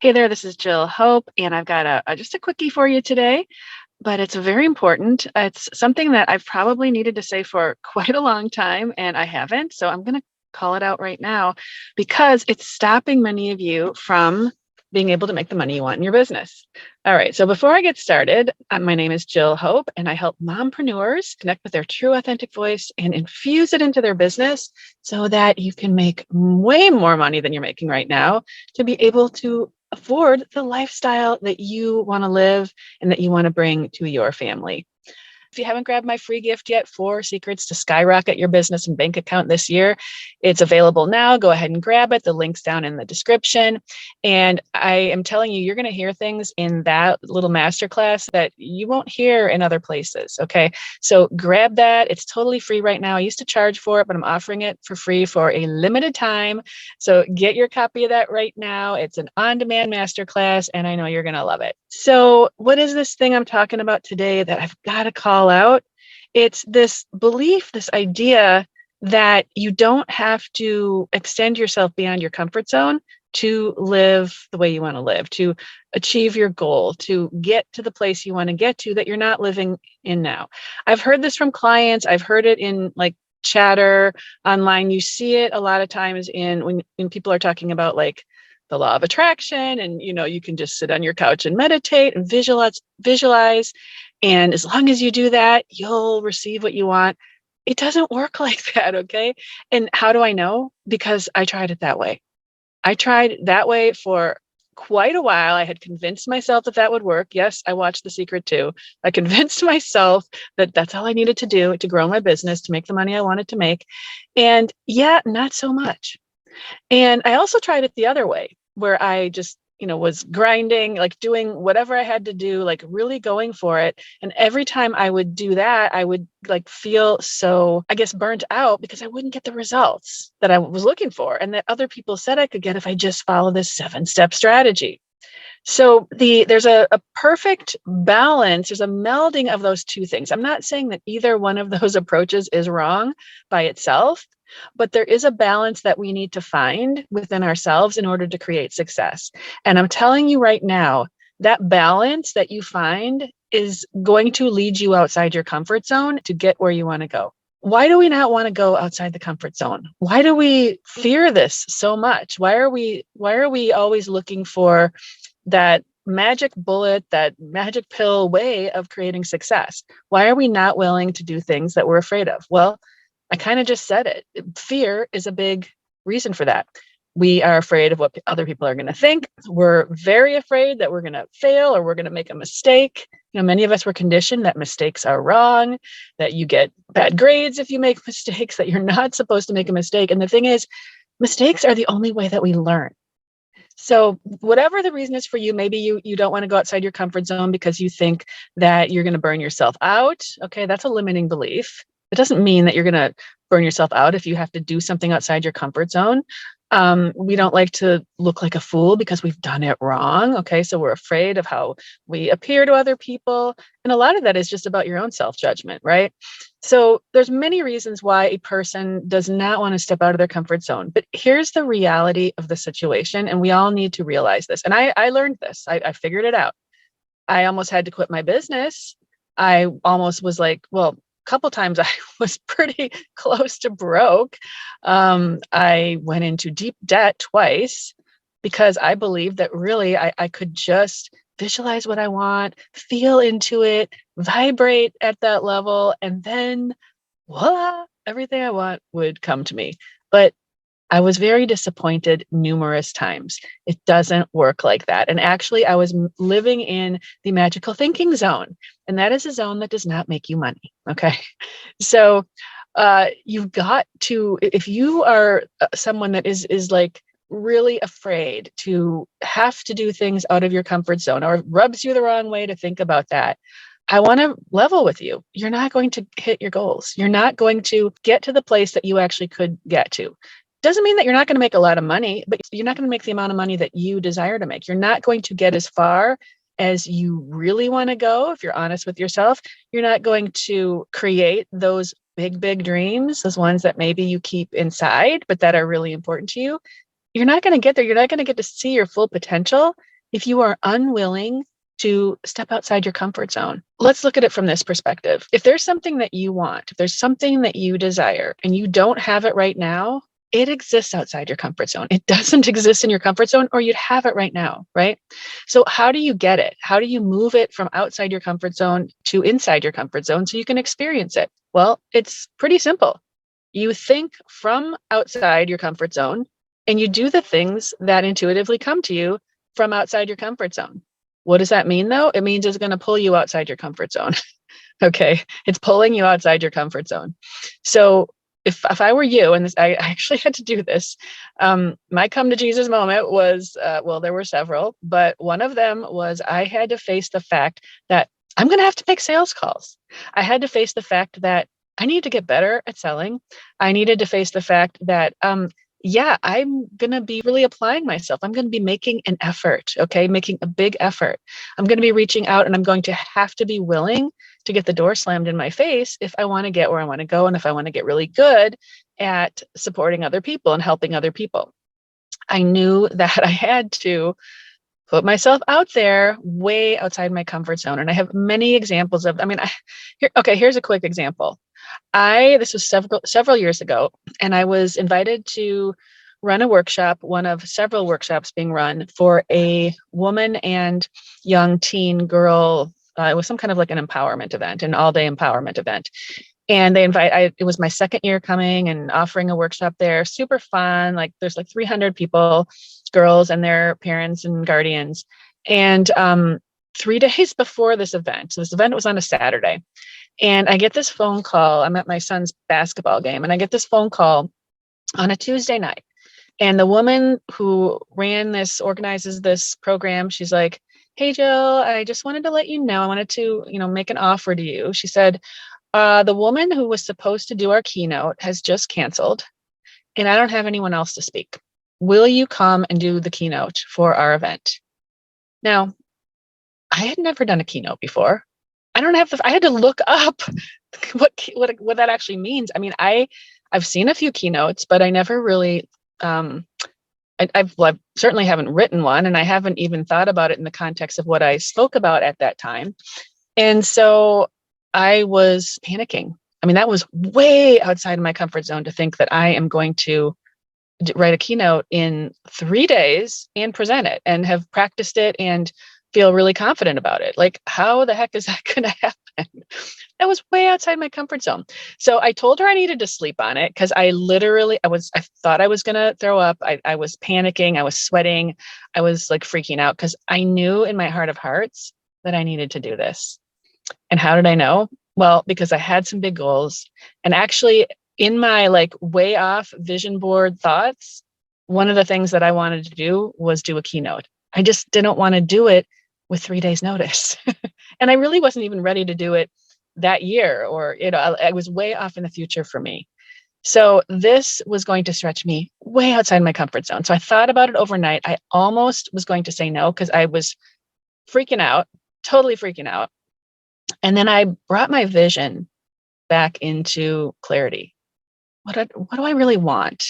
Hey there, this is Jill Hope, and I've got just a quickie for you today, but it's very important. It's something that I've probably needed to say for quite a long time, and I haven't. So I'm going to call it out right now because it's stopping many of you from being able to make the money you want in your business. All right. So before I get started, my name is Jill Hope, and I help mompreneurs connect with their true authentic voice and infuse it into their business so that you can make way more money than you're making right now to be able to afford the lifestyle that you want to live and that you want to bring to your family. If you haven't grabbed my free gift yet, 4 secrets to skyrocket your business and bank account this year, it's available now. Go ahead and grab it. The link's down in the description. And I am telling you, you're going to hear things in that little masterclass that you won't hear in other places. Okay. So grab that. It's totally free right now. I used to charge for it, but I'm offering it for free for a limited time. So get your copy of that right now. It's an on-demand masterclass, and I know you're going to love it. So what is this thing I'm talking about today that I've got to call out? It's this belief, this idea that you don't have to extend yourself beyond your comfort zone to live the way you want to live, to achieve your goal, to get to the place you want to get to that you're not living in now. I've heard this from clients. I've heard it in like chatter online. You see it a lot of times in when people are talking about like the law of attraction, and you can just sit on your couch and meditate and visualize, and as long as you do that, you'll receive what you want. It doesn't work like that. Okay. And how do I know? Because I tried it that way. I tried that way for quite a while. I had convinced myself that that would work. Yes, I watched The Secret too. I convinced myself that that's all I needed to do to grow my business, to make the money I wanted to make. And yeah, not so much. And I also tried it the other way, where I just, was grinding, like doing whatever I had to do, like really going for it. And every time I would do that, I would like feel so, I guess, burnt out because I wouldn't get the results that I was looking for and that other people said I could get if I just follow this 7-step strategy. So there's a perfect balance. There's a melding of those two things. I'm not saying that either one of those approaches is wrong by itself, but there is a balance that we need to find within ourselves in order to create success. And I'm telling you right now, that balance that you find is going to lead you outside your comfort zone to get where you want to go. Why do we not want to go outside the comfort zone? Why do we fear this so much? Why are we always looking for that magic bullet, that magic pill way of creating success? Why are we not willing to do things that we're afraid of? Well, I kind of just said it. Fear is a big reason for that. We are afraid of what other people are going to think. We're very afraid that we're going to fail or we're going to make a mistake. Many of us were conditioned that mistakes are wrong, that you get bad grades if you make mistakes, that you're not supposed to make a mistake. And the thing is, mistakes are the only way that we learn. So whatever the reason is for you, maybe you don't want to go outside your comfort zone because you think that you're going to burn yourself out. Okay, that's a limiting belief. It doesn't mean that you're going to burn yourself out if you have to do something outside your comfort zone. We don't like to look like a fool because we've done it wrong. Okay, so we're afraid of how we appear to other people. And a lot of that is just about your own self-judgment, right? So there's many reasons why a person does not want to step out of their comfort zone. But here's the reality of the situation. And we all need to realize this. And I learned this. I figured it out. I almost had to quit my business. I almost was like, well, couple times I was pretty close to broke. I went into deep debt twice because I believed that really I could just visualize what I want, feel into it, vibrate at that level, and then voila, everything I want would come to me. But I was very disappointed numerous times. It doesn't work like that. And actually, I was living in the magical thinking zone. And that is a zone that does not make you money. Okay. So you've got to, if you are someone that is like really afraid to have to do things out of your comfort zone or rubs you the wrong way to think about that, I want to level with you. You're not going to hit your goals. You're not going to get to the place that you actually could get to. Doesn't mean that you're not going to make a lot of money, but you're not going to make the amount of money that you desire to make. You're not going to get as far as you really want to go. If you're honest with yourself, you're not going to create those big, big dreams, those ones that maybe you keep inside, but that are really important to you. you're not going to get there. You're not going to get to see your full potential if you are unwilling to step outside your comfort zone. Let's look at it from this perspective. If there's something that you want, if there's something that you desire and you don't have it right now, it exists outside your comfort zone. It doesn't exist in your comfort zone, or you'd have it right now, right? So how do you get it? How do you move it from outside your comfort zone to inside your comfort zone so you can experience it? Well, it's pretty simple. You think from outside your comfort zone and you do the things that intuitively come to you from outside your comfort zone. What does that mean, though? It means it's going to pull you outside your comfort zone. Okay. It's pulling you outside your comfort zone. So if I were you, and this, I actually had to do this, my come to Jesus moment was, well, there were several, but one of them was I had to face the fact that I'm going to have to make sales calls. I had to face the fact that I need to get better at selling. I needed to face the fact that, yeah, I'm going to be really applying myself. I'm going to be making an effort, okay, making a big effort. I'm going to be reaching out, and I'm going to have to be willing to get the door slammed in my face if I want to get where I want to go, and if I want to get really good at supporting other people and helping other people. I knew that I had to put myself out there way outside my comfort zone. And I have many examples of, here's a quick example. This was several years ago, and I was invited to run a workshop, one of several workshops being run for a woman and young teen girl. It was some kind of like an empowerment event, an all-day empowerment event. And it was my second year coming and offering a workshop there. Super fun. Like there's like 300 people, girls and their parents and guardians. And 3 days before this event, so this event was on a Saturday, and I get this phone call. I'm at my son's basketball game, and I get this phone call on a Tuesday night. And the woman who organizes this program, she's like, "Hey, Jill, I just wanted to let you know, I wanted to, make an offer to you." She said, the woman who was supposed to do our keynote has just canceled, and I don't have anyone else to speak. Will you come and do the keynote for our event? Now, I had never done a keynote before. I had to look up what that actually means. I mean, I've seen a few keynotes, but I never really, I certainly haven't written one, and I haven't even thought about it in the context of what I spoke about at that time. And so I was panicking. I mean, that was way outside of my comfort zone to think that I am going to write a keynote in 3 days and present it and have practiced it and feel really confident about it. Like, how the heck is that going to happen? That was way outside my comfort zone. So I told her I needed to sleep on it, because I thought I was going to throw up. I was panicking. I was sweating. I was like freaking out, because I knew in my heart of hearts that I needed to do this. And how did I know? Well, because I had some big goals. And actually, in my like way off vision board thoughts, one of the things that I wanted to do was do a keynote. I just didn't want to do it with 3 days notice. And I really wasn't even ready to do it that year, or, I was way off in the future for me. So this was going to stretch me way outside my comfort zone. So I thought about it overnight. I almost was going to say no, because I was freaking out, totally freaking out. And then I brought my vision back into clarity. What do I really want?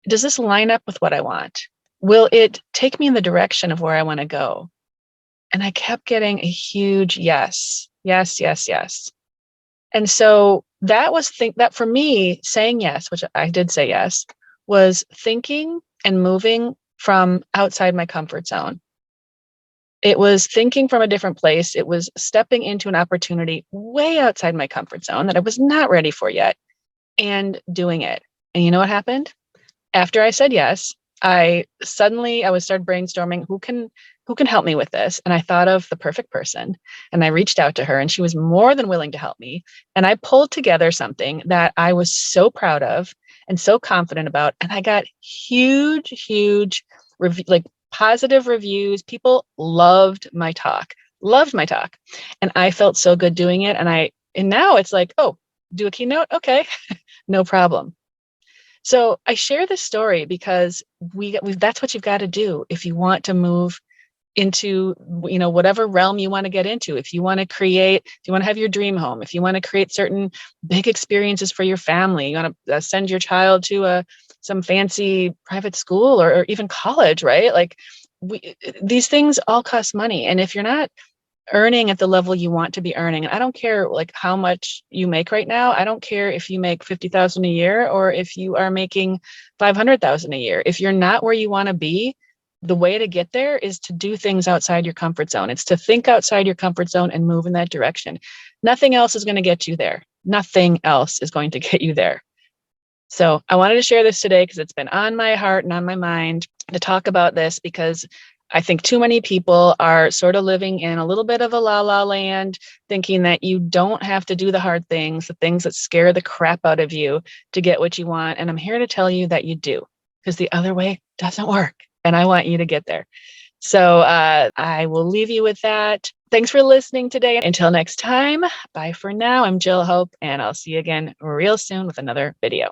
Does this line up with what I want? Will it take me in the direction of where I want to go? And I kept getting a huge yes, yes, yes, yes. And so that was that for me, saying yes, which I did say yes, was thinking and moving from outside my comfort zone. It was thinking from a different place. It was stepping into an opportunity way outside my comfort zone that I was not ready for yet, and doing it. And you know what happened? After I said yes, I started brainstorming who can help me with this. And I thought of the perfect person, and I reached out to her, and she was more than willing to help me. And I pulled together something that I was so proud of and so confident about. And I got huge positive reviews. People loved my talk. And I felt so good doing it. And now it's like, oh, do a keynote? Okay, no problem. So I share this story because that's what you've got to do if you want to move into, whatever realm you want to get into. If you want to have your dream home, if you want to create certain big experiences for your family, you want to send your child to a some fancy private school or even college, right? Like these things all cost money. And if you're not earning at the level you want to be earning, and I don't care like how much you make right now. I don't care if you make 50,000 a year or if you are making 500,000 a year. If you're not where you want to be, the way to get there is to do things outside your comfort zone. It's to think outside your comfort zone and move in that direction. Nothing else is going to get you there. Nothing else is going to get you there. So I wanted to share this today because it's been on my heart and on my mind to talk about this, because I think too many people are sort of living in a little bit of a la la land, thinking that you don't have to do the hard things, the things that scare the crap out of you to get what you want. And I'm here to tell you that you do, because the other way doesn't work. And I want you to get there. So I will leave you with that. Thanks for listening today. Until next time, bye for now. I'm Jill Hope, and I'll see you again real soon with another video.